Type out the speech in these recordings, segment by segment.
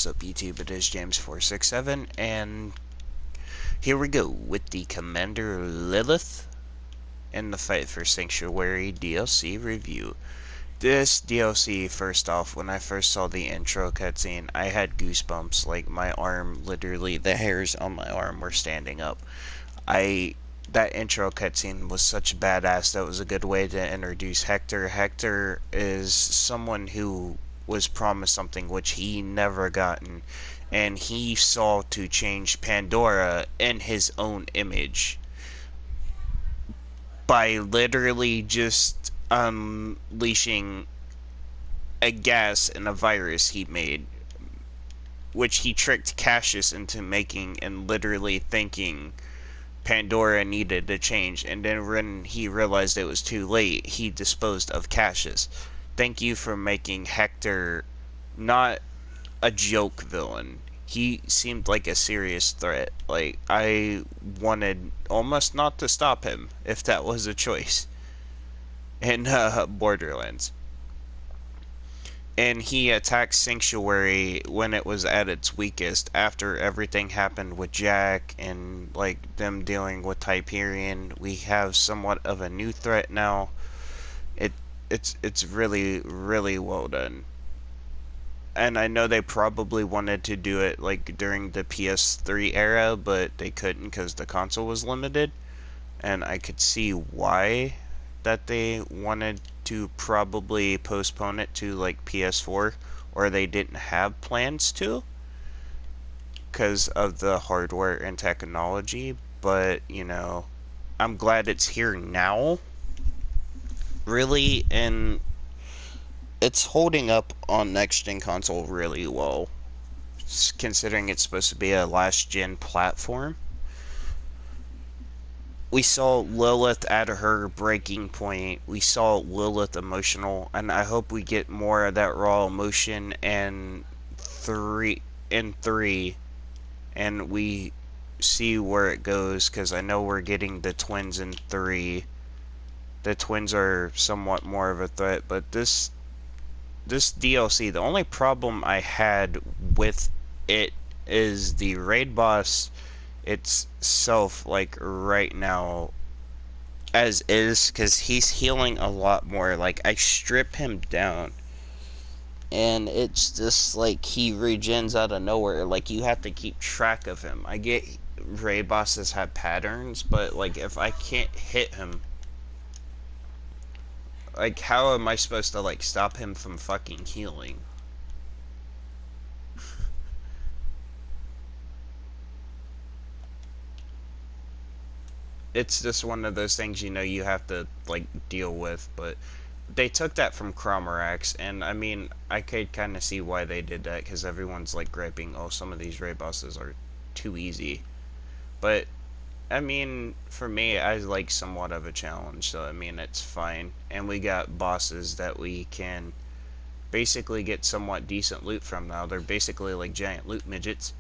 What's up YouTube, it is James467, and here we go with the Commander Lilith and the Fight for Sanctuary DLC review. This DLC, first off, when I first saw the intro cutscene, I had goosebumps, like my arm, literally, the hairs on my arm were standing up. That intro cutscene was such badass. That was a good way to introduce Hector. Hector is someone who was promised something which he never gotten, and he sought to change Pandora in his own image by literally just unleashing a gas and a virus he made, which he tricked Cassius into making and literally thinking Pandora needed to change, and then when he realized it was too late, he disposed of Cassius. Thank you for making Hector not a joke villain. He seemed like a serious threat. Like, I wanted almost not to stop him, if that was a choice, in Borderlands. And he attacked Sanctuary when it was at its weakest, after everything happened with Jack and like them dealing with Hyperion. We have somewhat of a new threat now. It's really well done. And I know they probably wanted to do it like during the PS3 era, but they couldn't because the console was limited, and I could see why that they wanted to probably postpone it to like PS4, or they didn't have plans to because of the hardware and technology. But you know, I'm glad it's here now, really, and it's holding up on next gen console really well, considering it's supposed to be a last gen platform. We saw Lilith at her breaking point. We saw Lilith emotional, and I hope we get more of that raw emotion and three, and we see where it goes, because I know we're getting the twins in 3. The twins are somewhat more of a threat, but this DLC, the only problem I had with it is the raid boss itself, like right now as is, because he's healing a lot more. Like, I strip him down and it's just like he regens out of nowhere. Like, you have to keep track of him. I get raid bosses have patterns, but like if I can't hit him, like how am I supposed to like stop him from fucking healing? It's just one of those things, you know, you have to like deal with. But they took that from Cromorax, and I mean, I could kind of see why they did that, because everyone's like griping, oh, some of these raid bosses are too easy. But I mean, for me, I like somewhat of a challenge, so I mean, it's fine. And we got bosses that we can basically get somewhat decent loot from now. They're basically like giant loot midgets.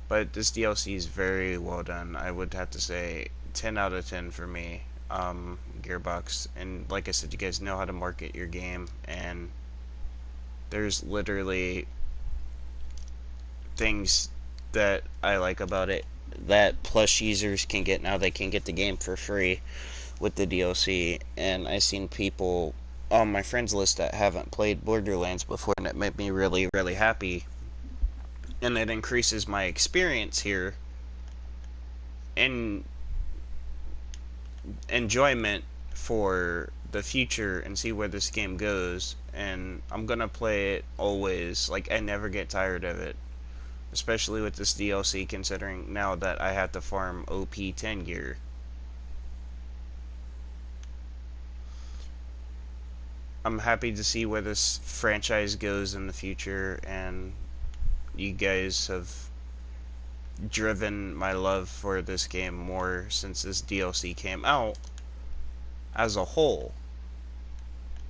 But this DLC is very well done. I would have to say 10 out of 10 for me. Gearbox, and like I said, you guys know how to market your game, and there's literally things that I like about it that Plus users can get now. They can get the game for free with the DLC, and I've seen people on my friends list that haven't played Borderlands before, and it made me really happy, and it increases my experience here and enjoyment for the future, and see where this game goes. And I'm gonna play it always. Like, I never get tired of it, especially with this DLC, considering now that I have to farm OP 10 gear. I'm happy to see where this franchise goes in the future, and you guys have driven my love for this game more since this DLC came out as a whole.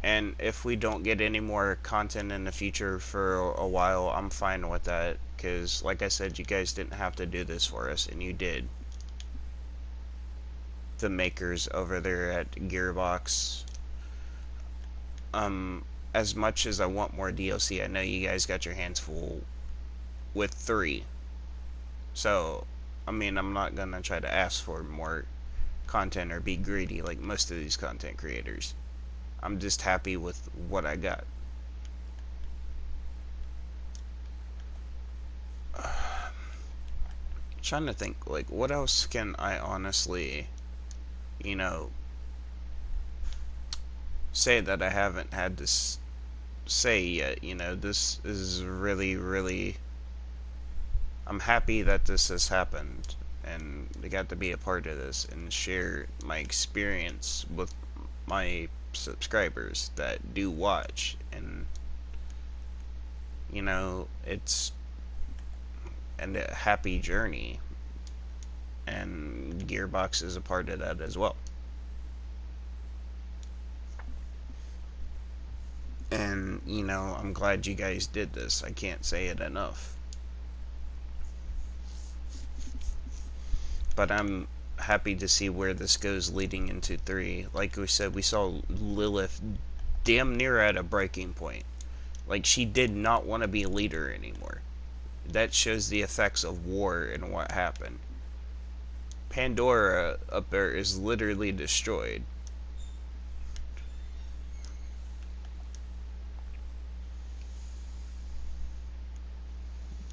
And if we don't get any more content in the future for a while, I'm fine with that, because like I said, you guys didn't have to do this for us, and you did. The makers over there at Gearbox. as much as I want more DLC, I know you guys got your hands full with 3. So, I mean, I'm not gonna try to ask for more content or be greedy like most of these content creators. I'm just happy with what I got. Trying to think, like, what else can I honestly, you know, say that I haven't had to say yet. This is really, really, I'm happy that this has happened, and I got to be a part of this and share my experience with my subscribers that do watch. And it's a happy journey, and Gearbox is a part of that as well. And I'm glad you guys did this. I can't say it enough. But I'm happy to see where this goes leading into 3. Like we said, we saw Lilith damn near at a breaking point. Like, she did not want to be a leader anymore. That shows the effects of war and what happened. Pandora up there is literally destroyed.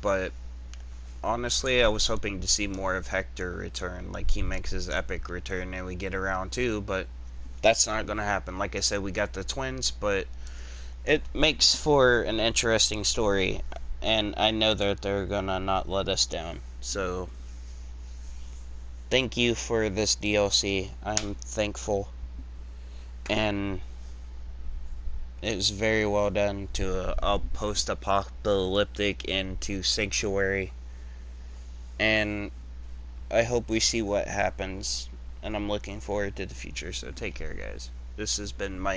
But honestly, I was hoping to see more of Hector return, like he makes his epic return and we get around 2, but that's not going to happen. Like I said, we got the twins, but it makes for an interesting story, and I know that they're going to not let us down. So, thank you for this DLC. I'm thankful, and it was very well done to a post-apocalyptic and to Sanctuary, and I hope we see what happens, and I'm looking forward to the future. So take care, guys. This has been Mike.